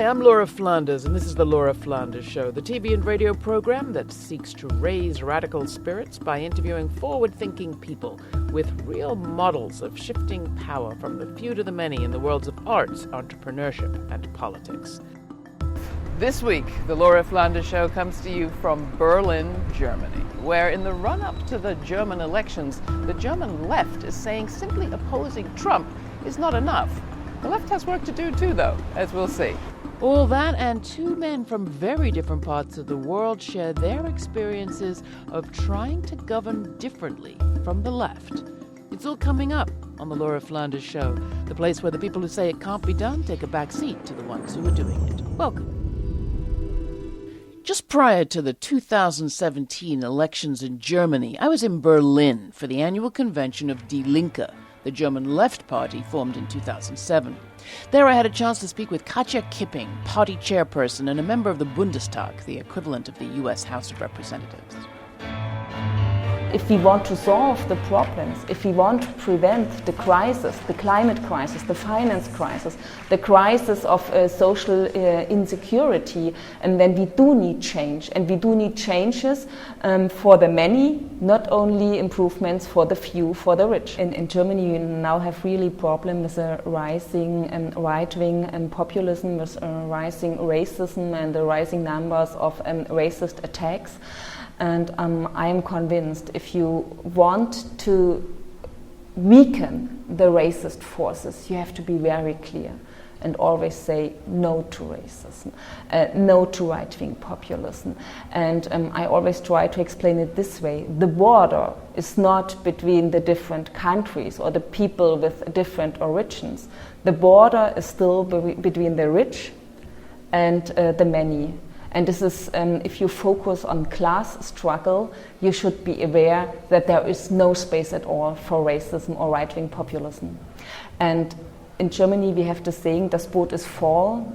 I'm Laura Flanders, and this is The Laura Flanders Show, the TV and radio program that seeks to raise radical spirits by interviewing forward-thinking people with real models of shifting power from the few to the many in the worlds of arts, entrepreneurship, and politics. This week, The Laura Flanders Show comes to you from Berlin, Germany, where in the run-up to the German elections, the German left is saying simply opposing Trump is not enough. The left has work to do too, though, as we'll see. All that and two men from very different parts of the world share their experiences of trying to govern differently from the left. It's all coming up on The Laura Flanders Show, the place where the people who say it can't be done take a back seat to the ones who are doing it. Welcome. Just prior to the 2017 elections in Germany, I was in Berlin for the annual convention of Die Linke, the German left party formed in 2007. There I had a chance to speak with Katja Kipping, party chairperson and a member of the Bundestag, the equivalent of the U.S. House of Representatives. If we want to solve the problems, if we want to prevent the crisis, the climate crisis, the finance crisis, the crisis of social insecurity, and then we do need change. And we do need changes for the many, not only improvements for the few, for the rich. In Germany, we now have really problem with a rising right-wing populism, with rising racism and the rising numbers of racist attacks. And I am convinced if you want to weaken the racist forces, you have to be very clear and always say no to racism, no to right-wing populism. And I always try to explain it this way. The border is not between the different countries or the people with different origins. The border is still between the rich and the many. And this is, if you focus on class struggle, you should be aware that there is no space at all for racism or right-wing populism. And in Germany, we have the saying, das Boot ist voll,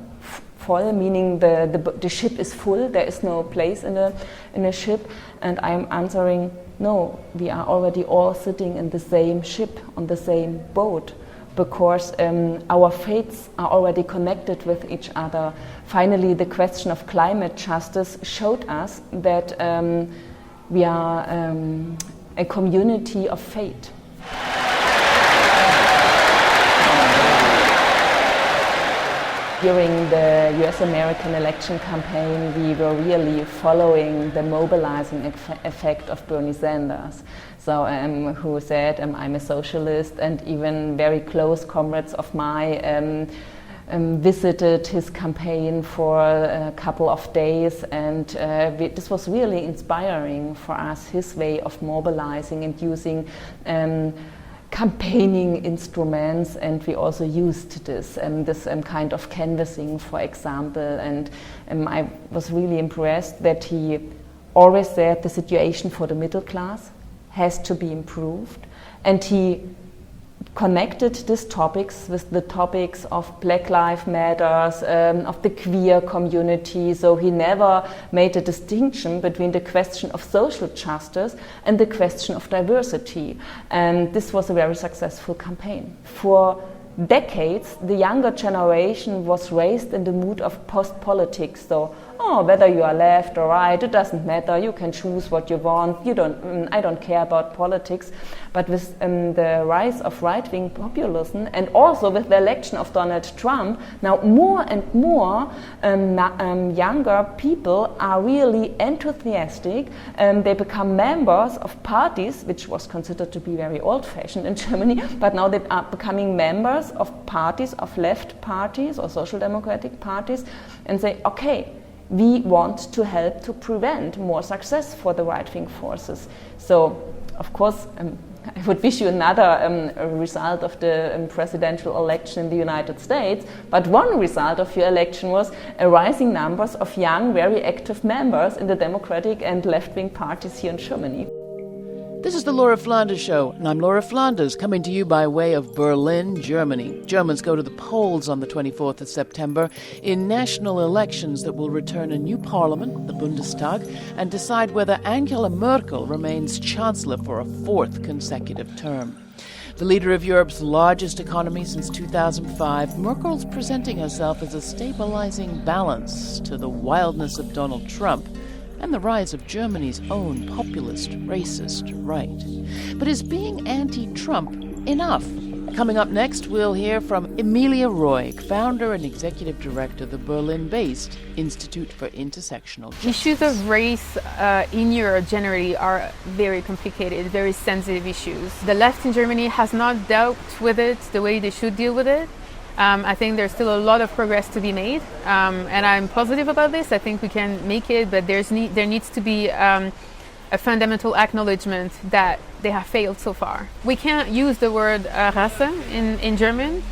meaning the ship is full, there is no place in a ship. And I'm answering, no, we are already all sitting in the same ship, on the same boat, because our fates are already connected with each other. Finally, the question of climate justice showed us that we are a community of fate. During the US-American election campaign, we were really following the mobilizing effect of Bernie Sanders. So, who said, I'm a socialist, and even very close comrades of mine visited his campaign for a couple of days, and this was really inspiring for us, his way of mobilizing and using campaigning instruments, and we also used this kind of canvassing, for example, and I was really impressed that he always said the situation for the middle class has to be improved, and he connected these topics with the topics of Black Lives Matters, of the queer community, so he never made a distinction between the question of social justice and the question of diversity, and this was a very successful campaign. For decades, the younger generation was raised in the mood of post-politics, so whether you are left or right, it doesn't matter, you can choose what you want, I don't care about politics. But with the rise of right-wing populism, and also with the election of Donald Trump, now more and more younger people are really enthusiastic. They become members of parties, which was considered to be very old-fashioned in Germany, but now they are becoming members of parties, of left parties or social democratic parties, and say, okay, we want to help to prevent more success for the right-wing forces. So, of course, I would wish you another result of the presidential election in the United States, but one result of your election was a rising numbers of young, very active members in the Democratic and left-wing parties here in Germany. This is the Laura Flanders Show, and I'm Laura Flanders, coming to you by way of Berlin, Germany. Germans go to the polls on the 24th of September in national elections that will return a new parliament, the Bundestag, and decide whether Angela Merkel remains chancellor for a fourth consecutive term. The leader of Europe's largest economy since 2005, Merkel's presenting herself as a stabilizing balance to the wildness of Donald Trump and the rise of Germany's own populist, racist right. But is being anti-Trump enough? Coming up next, we'll hear from Emilia Roig, founder and executive director of the Berlin-based Institute for Intersectional Justice. Issues of race in Europe generally are very complicated, very sensitive issues. The left in Germany has not dealt with it the way they should deal with it. I think there's still a lot of progress to be made, and I'm positive about this. I think we can make it, but there needs to be a fundamental acknowledgement that they have failed so far. We can't use the word Rasse in German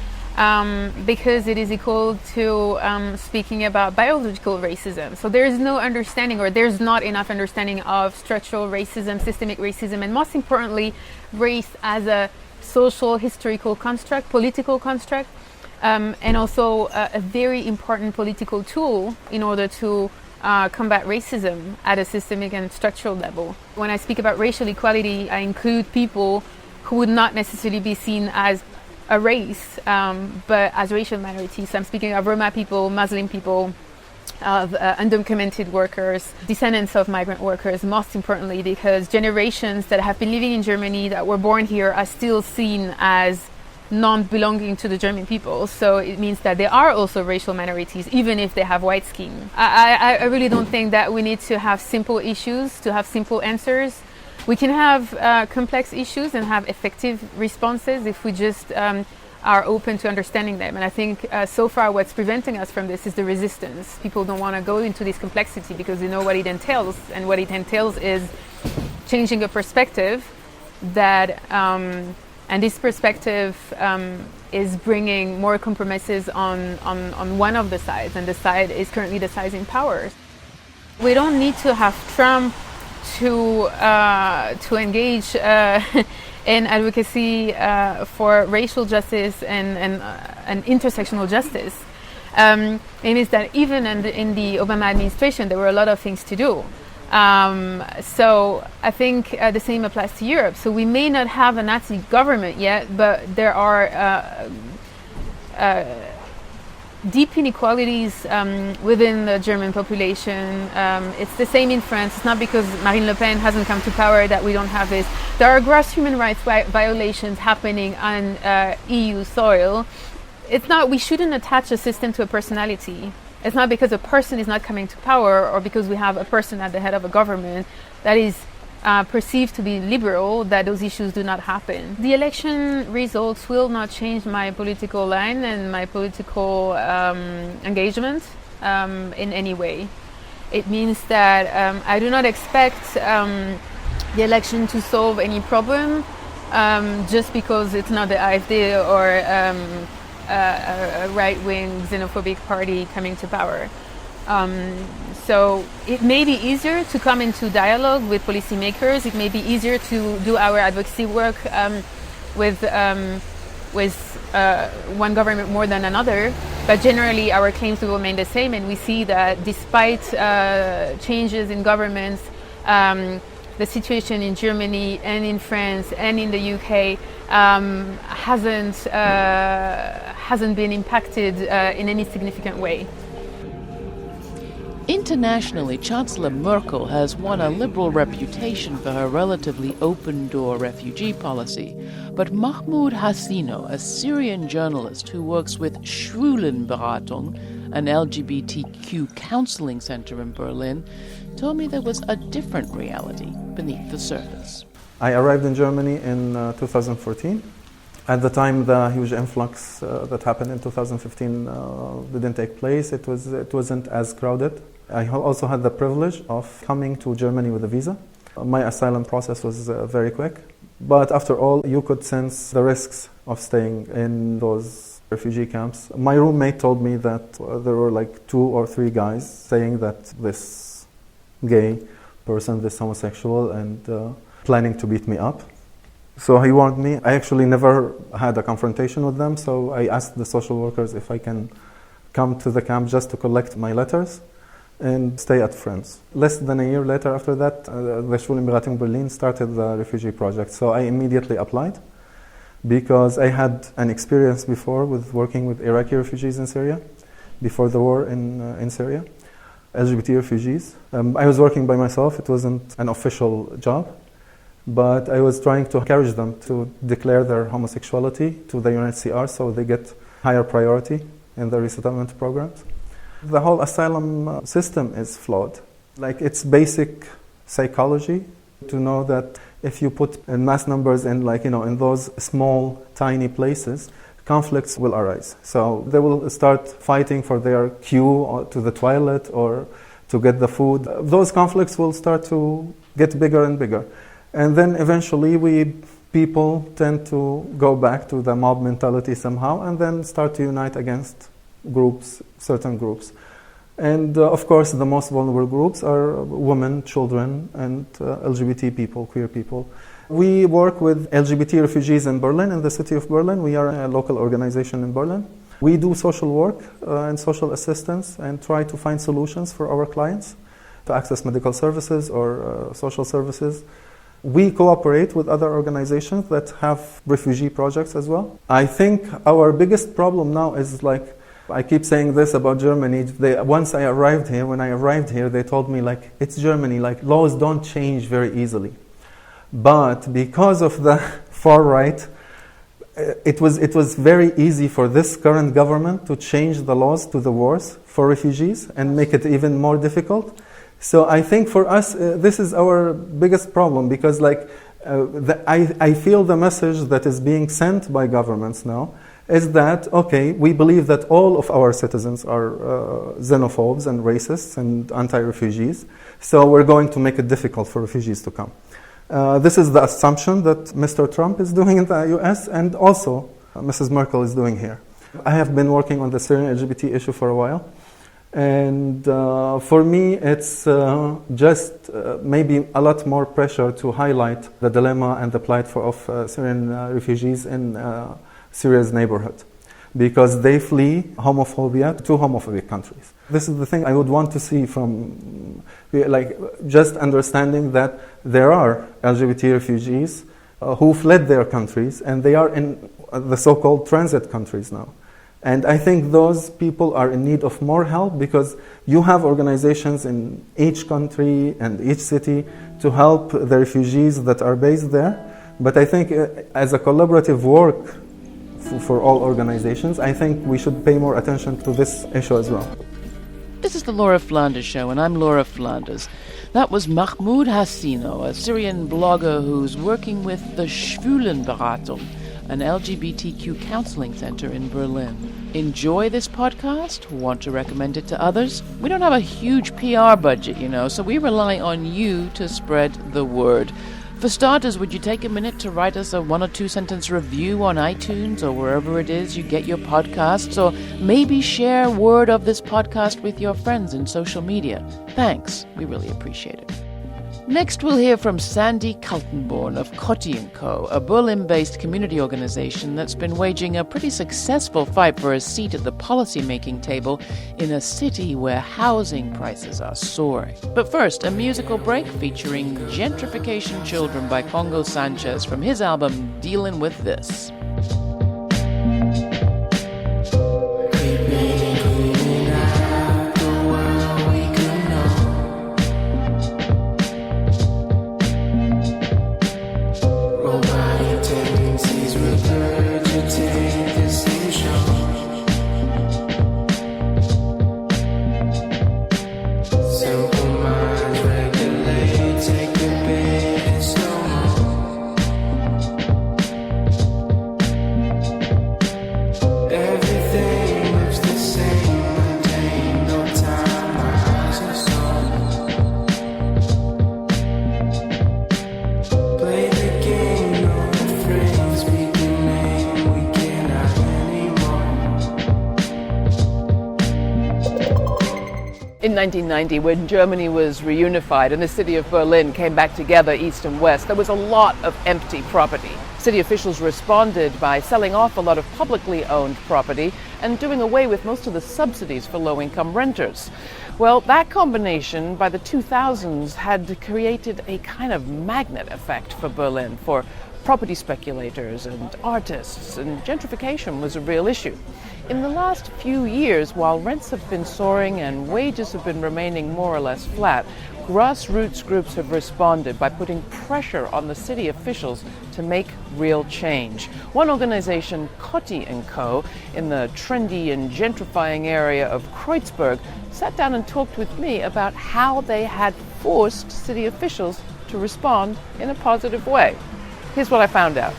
because it is equal to speaking about biological racism. So there is no understanding, or there's not enough understanding of structural racism, systemic racism, and most importantly, race as a social, historical construct, political construct, and also a very important political tool in order to combat racism at a systemic and structural level. When I speak about racial equality, I include people who would not necessarily be seen as a race, but as racial minorities. So I'm speaking of Roma people, Muslim people, of undocumented workers, descendants of migrant workers, most importantly, because generations that have been living in Germany that were born here are still seen as non-belonging to the German people. So it means that they are also racial minorities, even if they have white skin. I really don't think that we need to have simple issues, to have simple answers. We can have complex issues and have effective responses if we just are open to understanding them. And I think so far what's preventing us from this is the resistance. People don't want to go into this complexity because they know what it entails. And what it entails is changing a perspective that and this perspective is bringing more compromises on one of the sides, and the side is currently the side in power. We don't need to have Trump to engage in advocacy for racial justice and intersectional justice. It means that even in the Obama administration, there were a lot of things to do. So I think the same applies to Europe. So we may not have a Nazi government yet, but there are deep inequalities within the German population. It's the same in France. It's not because Marine Le Pen hasn't come to power that we don't have this. There are gross human rights violations happening on EU soil. It's not, we shouldn't attach a system to a personality. It's not because a person is not coming to power or because we have a person at the head of a government that is perceived to be liberal that those issues do not happen. The election results will not change my political line and my political engagement in any way. It means that I do not expect the election to solve any problem just because it's not the AfD or a right-wing xenophobic party coming to power. So it may be easier to come into dialogue with policymakers. It may be easier to do our advocacy work with one government more than another. But generally, our claims will remain the same, and we see that despite changes in governments, the situation in Germany and in France and in the UK hasn't been impacted in any significant way. Internationally, Chancellor Merkel has won a liberal reputation for her relatively open-door refugee policy. But Mahmoud Hassino, a Syrian journalist who works with Schwulenberatung, an LGBTQ counseling center in Berlin, told me there was a different reality beneath the surface. I arrived in Germany in 2014. At the time, the huge influx that happened in 2015 didn't take place. It wasn't as crowded. I also had the privilege of coming to Germany with a visa. My asylum process was very quick. But after all, you could sense the risks of staying in those refugee camps. My roommate told me that there were like 2 or 3 guys saying that this gay person, this homosexual, and planning to beat me up. So he warned me. I actually never had a confrontation with them, so I asked the social workers if I can come to the camp just to collect my letters and stay at friends. Less than a year later after that, the Schwulenberatung Berlin started the refugee project. So I immediately applied. because I had an experience before with working with Iraqi refugees in Syria, before the war in Syria, LGBT refugees. I was working by myself. It wasn't an official job, but I was trying to encourage them to declare their homosexuality to the UNHCR so they get higher priority in the resettlement programs. The whole asylum system is flawed. Like, it's basic psychology to know that if you put mass numbers in, in those small, tiny places, conflicts will arise. So they will start fighting for their queue or to the toilet or to get the food. Those conflicts will start to get bigger and bigger. And then eventually people tend to go back to the mob mentality somehow and then start to unite against groups, certain groups. And of course, the most vulnerable groups are women, children, and LGBT people, queer people. We work with LGBT refugees in Berlin, in the city of Berlin. We are a local organization in Berlin. We do social work and social assistance and try to find solutions for our clients to access medical services or social services. We cooperate with other organizations that have refugee projects as well. I think our biggest problem now is I keep saying this about Germany. When I arrived here, they told me, it's Germany, laws don't change very easily. But because of the far right, it was very easy for this current government to change the laws to the worse for refugees and make it even more difficult. So I think for us, this is our biggest problem, because I feel the message that is being sent by governments now is that, okay, we believe that all of our citizens are xenophobes and racists and anti-refugees, so we're going to make it difficult for refugees to come. This is the assumption that Mr. Trump is doing in the US and also Mrs. Merkel is doing here. I have been working on the Syrian LGBT issue for a while, and for me it's just maybe a lot more pressure to highlight the dilemma and the plight of Syrian refugees in Syria's neighborhood, because they flee homophobia to homophobic countries. This is the thing I would want to see from, just understanding that there are LGBT refugees who fled their countries, and they are in the so-called transit countries now. And I think those people are in need of more help, because you have organizations in each country and each city to help the refugees that are based there. But I think as a collaborative work for all organizations, I think we should pay more attention to this issue as well. This is the Laura Flanders Show, and I'm Laura Flanders. That was Mahmoud Hassino, a Syrian blogger who's working with the Schwulenberatung, an LGBTQ counseling center in Berlin. Enjoy this podcast? Want to recommend it to others? We don't have a huge PR budget, so we rely on you to spread the word. For starters, would you take a minute to write us a 1 or 2 sentence review on iTunes or wherever it is you get your podcasts, or maybe share word of this podcast with your friends in social media? Thanks. We really appreciate it. Next, we'll hear from Sandy Kaltenborn of Coty & Co., a Berlin-based community organization that's been waging a pretty successful fight for a seat at the policy-making table in a city where housing prices are soaring. But first, a musical break featuring Gentrified Children by Congo Sanchez from his album Dealin' With This. In 1990, when Germany was reunified and the city of Berlin came back together, east and west, there was a lot of empty property. City officials responded by selling off a lot of publicly owned property and doing away with most of the subsidies for low-income renters. Well, that combination by the 2000s had created a kind of magnet effect for Berlin, for property speculators and artists, and gentrification was a real issue. In the last few years, while rents have been soaring and wages have been remaining more or less flat, grassroots groups have responded by putting pressure on the city officials to make real change. One organization, Cothren-Senior, in the trendy and gentrifying area of Kreuzberg, sat down and talked with me about how they had forced city officials to respond in a positive way. Here's what I found out.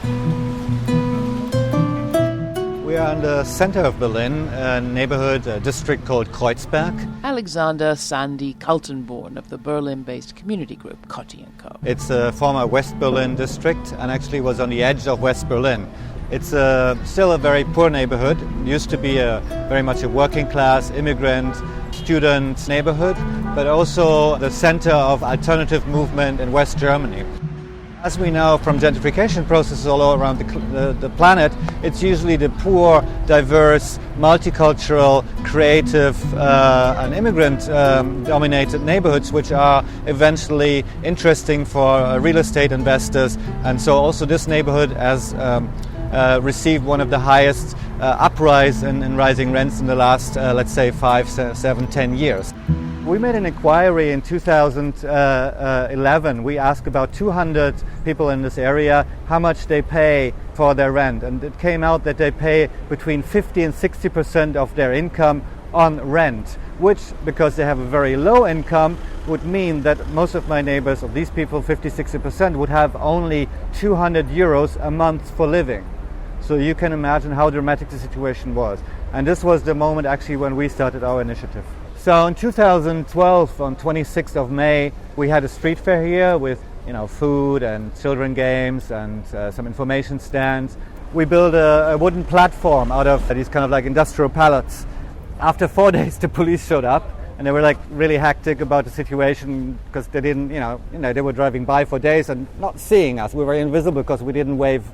We are in the center of Berlin, a neighborhood district called Kreuzberg. Alexander Sandy Kaltenborn of the Berlin-based community group Cothren-Senior. It's a former West Berlin district and actually was on the edge of West Berlin. It's still a very poor neighborhood. It used to be very much a working class, immigrant, student neighborhood, but also the center of alternative movement in West Germany. As we know from gentrification processes all around the planet, it's usually the poor, diverse, multicultural, creative and immigrant-dominated neighborhoods which are eventually interesting for real estate investors. And so also this neighborhood has received one of the highest uprise in rising rents in the last, let's say, 5, 7, 10 years. We made an inquiry in 2011. We asked about 200 people in this area how much they pay for their rent, and it came out that they pay between 50 and 60% of their income on rent, which, because they have a very low income, would mean that most of my neighbors, of these people, 50-60%, would have only 200 euros a month for living. So you can imagine how dramatic the situation was. And this was the moment actually when we started our initiative. So in 2012, on 26th of May, we had a street fair here with, food and children games and some information stands. We built a wooden platform out of these kind of like industrial pallets. After 4 days, the police showed up, and they were like really hectic about the situation because they didn't, they were driving by for days and not seeing us. We were invisible because we didn't wave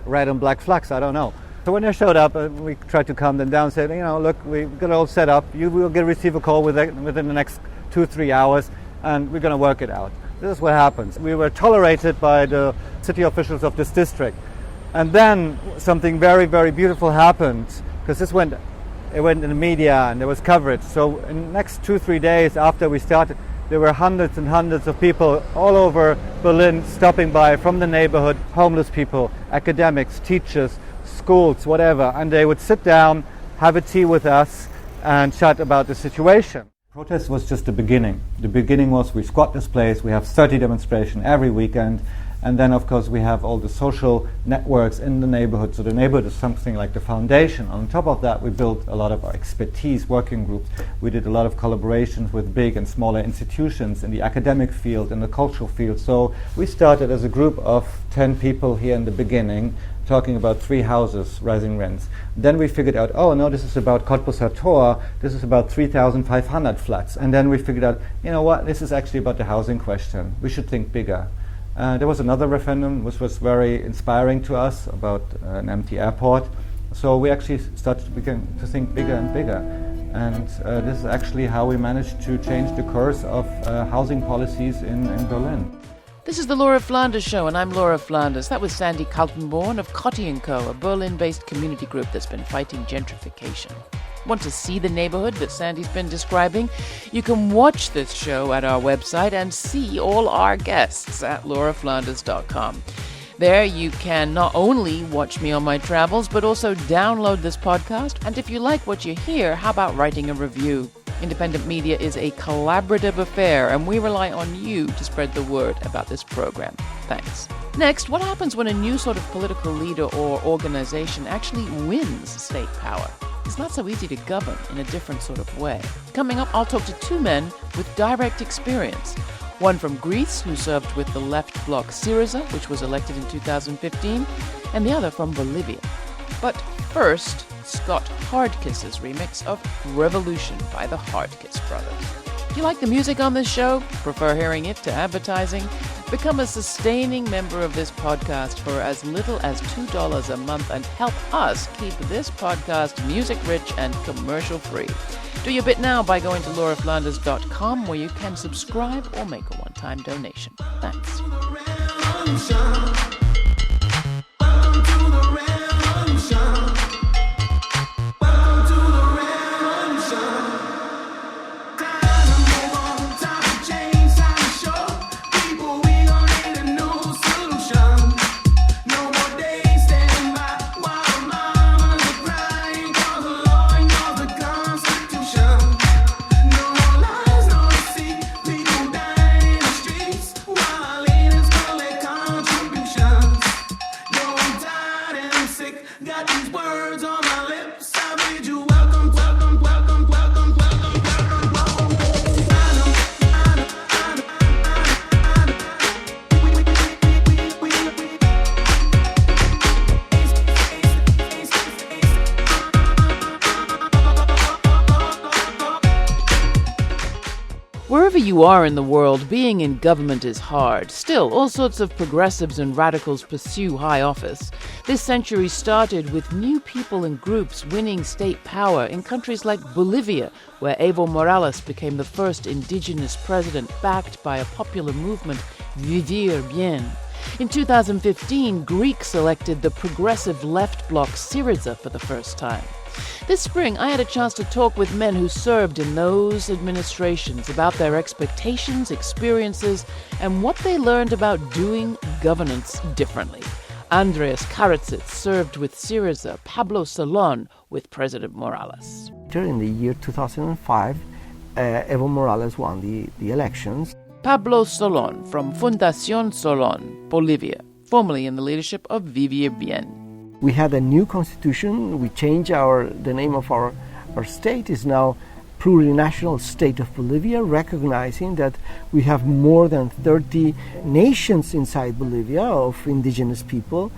red and black flags. I don't know. So when they showed up, we tried to calm them down and said, look, we've got it all set up. You will receive a call within the next 2-3 hours, and we're going to work it out. This is what happens. We were tolerated by the city officials of this district. And then something very, very beautiful happened, because it went in the media and there was coverage. So in the next 2-3 days after we started, there were hundreds and hundreds of people all over Berlin stopping by from the neighborhood, homeless people, academics, teachers, schools, whatever, and they would sit down, have a tea with us, and chat about the situation. Protest was just the beginning. The beginning was we squat this place, we have 30 demonstrations every weekend, and then of course we have all the social networks in the neighborhood. So the neighborhood is something like the foundation. On top of that, we built a lot of our expertise working groups. We did a lot of collaborations with big and smaller institutions in the academic field, in the cultural field. So we started as a group of 10 people here in the beginning, talking about 3 houses, rising rents. Then we figured out, this is about Cottbusser Tor, this is about 3,500 flats. And then we figured out, this is actually about the housing question. We should think bigger. There was another referendum which was very inspiring to us about an empty airport. So we actually started to begin to think bigger and bigger. And this is actually how we managed to change the course of housing policies in Berlin. This is the Laura Flanders Show, and I'm Laura Flanders. That was Sandy Kaltenborn of Cothren-Senior, a Berlin-based community group that's been fighting gentrification. Want to see the neighborhood that Sandy's been describing? You can watch this show at our website and see all our guests at lauraflanders.com. There you can not only watch me on my travels, but also download this podcast. And if you like what you hear, how about writing a review? Independent media is a collaborative affair, and we rely on you to spread the word about this program. Thanks. Next, what happens when a new sort of political leader or organization actually wins state power? It's not so easy to govern in a different sort of way. Coming up, I'll talk to 2 men with direct experience. One from Greece, who served with the left bloc Syriza, which was elected in 2015, and the other from Bolivia. But first, Scott Hardkiss's remix of Revolution by the Hardkiss Brothers. Do you like the music on this show? Prefer hearing it to advertising? Become a sustaining member of this podcast for as little as $2 a month and help us keep this podcast music-rich and commercial-free. Do your bit now by going to lauraflanders.com, where you can subscribe or make a one-time donation. Thanks. Wherever you are in the world, being in government is hard. Still, all sorts of progressives and radicals pursue high office. This century started with new people and groups winning state power in countries like Bolivia, where Evo Morales became the first indigenous president backed by a popular movement, Vivir Bien. In 2015, Greeks elected the progressive left bloc Syriza for the first time. This spring, I had a chance to talk with men who served in those administrations about their expectations, experiences, and what they learned about doing governance differently. Andreas Karadzic served with Syriza, Pablo Solon with President Morales. In the year 2005, Evo Morales won the elections. Pablo Solon from Fundación Solon, Bolivia, formerly in the leadership of Vivir Bien. We had a new constitution. We changed the name of our state is now Plurinational State of Bolivia, recognizing that we have more than 30 nations inside Bolivia of indigenous people.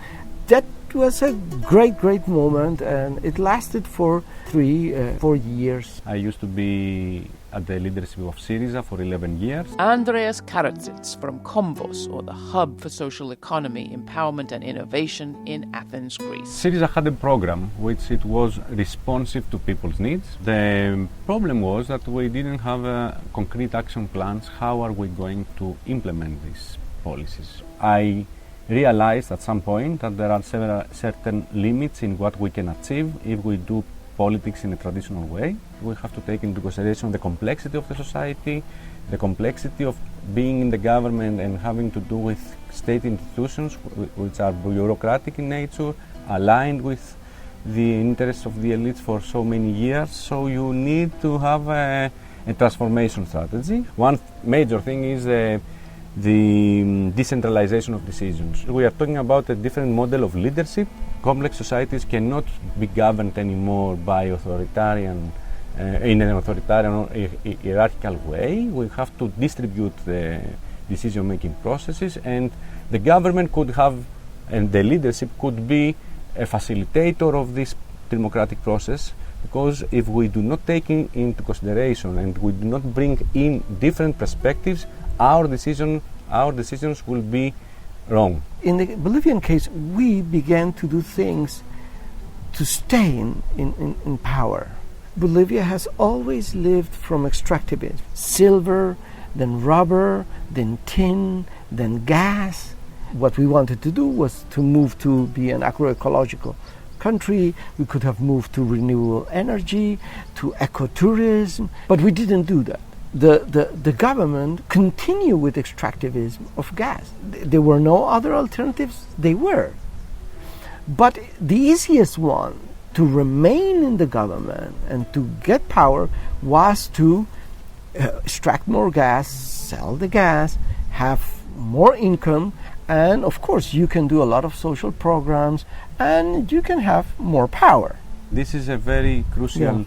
That was a great moment, and it lasted for 4 years. I used to be at the leadership of Syriza for 11 years. Andreas Karadzic from Komvos, or the Hub for Social Economy, Empowerment and Innovation in Athens, Greece. Syriza had a program which it was responsive to people's needs. The problem was that we didn't have concrete action plans. How are we going to implement these policies? I realized at some point that there are certain limits in what we can achieve if we do politics in a traditional way. We have to take into consideration the complexity of the society, the complexity of being in the government and having to do with state institutions which are bureaucratic in nature, aligned with the interests of the elites for so many years. So you need to have a transformation strategy. One major thing is the decentralization of decisions. We are talking about a different model of leadership. Complex societies cannot be governed anymore by in an authoritarian or hierarchical way. We have to distribute the decision-making processes, and the government could have, and the leadership could be a facilitator of this democratic process, because if we do not take into consideration and we do not bring in different perspectives, our decisions will be wrong. In the Bolivian case, we began to do things to stay in power. Bolivia has always lived from extractivism. Silver, then rubber, then tin, then gas. What we wanted to do was to move to be an agroecological country. We could have moved to renewable energy, to ecotourism, but we didn't do that. The government continued with extractivism of gas. There were no other alternatives. They were. But the easiest one to remain in the government and to get power was to extract more gas, sell the gas, have more income, and of course you can do a lot of social programs and you can have more power. This is a very crucial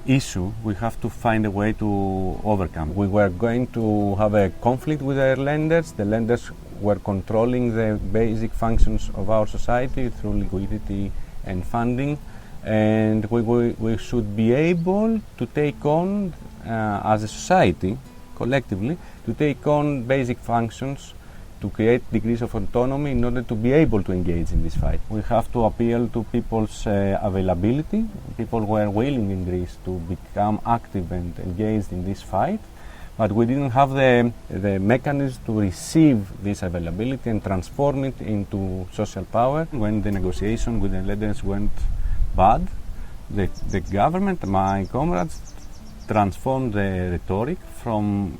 issue we have to find a way to overcome. We were going to have a conflict with our lenders. The lenders were controlling the basic functions of our society through liquidity and funding, and we should be able to take on, as a society, collectively, to take on basic functions to create degrees of autonomy in order to be able to engage in this fight. We have to appeal to people's availability. People were willing in Greece to become active and engaged in this fight, but we didn't have the mechanism to receive this availability and transform it into social power. When the negotiation with the leaders went bad, the government, my comrades, transformed the rhetoric from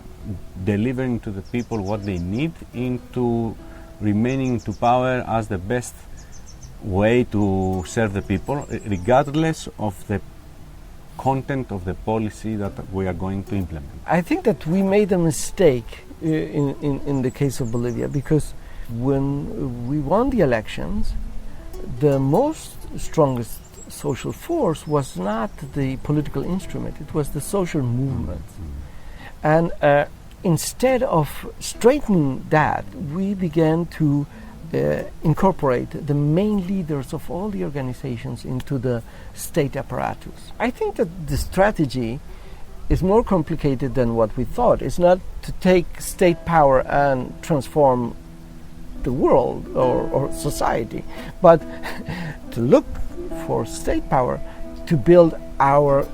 delivering to the people what they need into remaining to power as the best way to serve the people, regardless of the content of the policy that we are going to implement. I think that we made a mistake in the case of Bolivia, because when we won the elections, the most strongest social force was not the political instrument, it was the social movement. And instead of straightening that, we began to incorporate the main leaders of all the organizations into the state apparatus. I think that the strategy is more complicated than what we thought. It's not to take state power and transform the world or society, but to look for state power to build our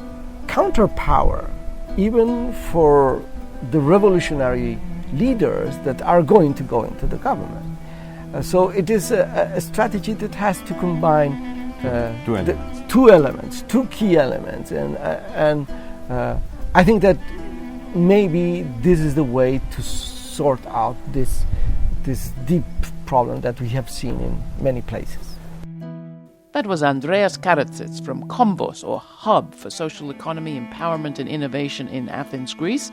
counterpower, even for the revolutionary leaders that are going to go into the government. So it is a strategy that has to combine two key elements, and I think that maybe this is the way to sort out this deep problem that we have seen in many places. That was Andreas Karadzic from Combos, or Hub for Social Economy, Empowerment and Innovation in Athens, Greece,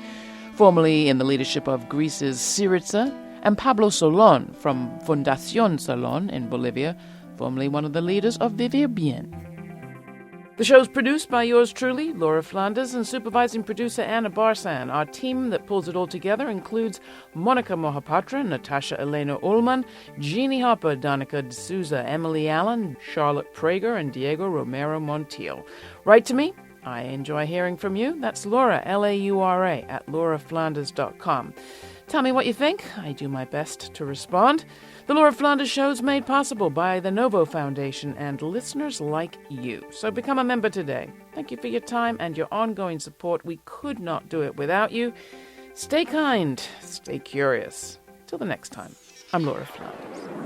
formerly in the leadership of Greece's Syriza, and Pablo Solon from Fundación Solon in Bolivia, formerly one of the leaders of Vivir Bien. The show's produced by yours truly, Laura Flanders, and supervising producer Anna Barsan. Our team that pulls it all together includes Monica Mohapatra, Natasha Elena Ullman, Jeannie Hopper, Danica D'Souza, Emily Allen, Charlotte Prager, and Diego Romero Montiel. Write to me. I enjoy hearing from you. That's Laura, Laura, at lauraflanders.com. Tell me what you think. I do my best to respond. The Laura Flanders Show is made possible by the Novo Foundation and listeners like you. So become a member today. Thank you for your time and your ongoing support. We could not do it without you. Stay kind. Stay curious. Till the next time, I'm Laura Flanders.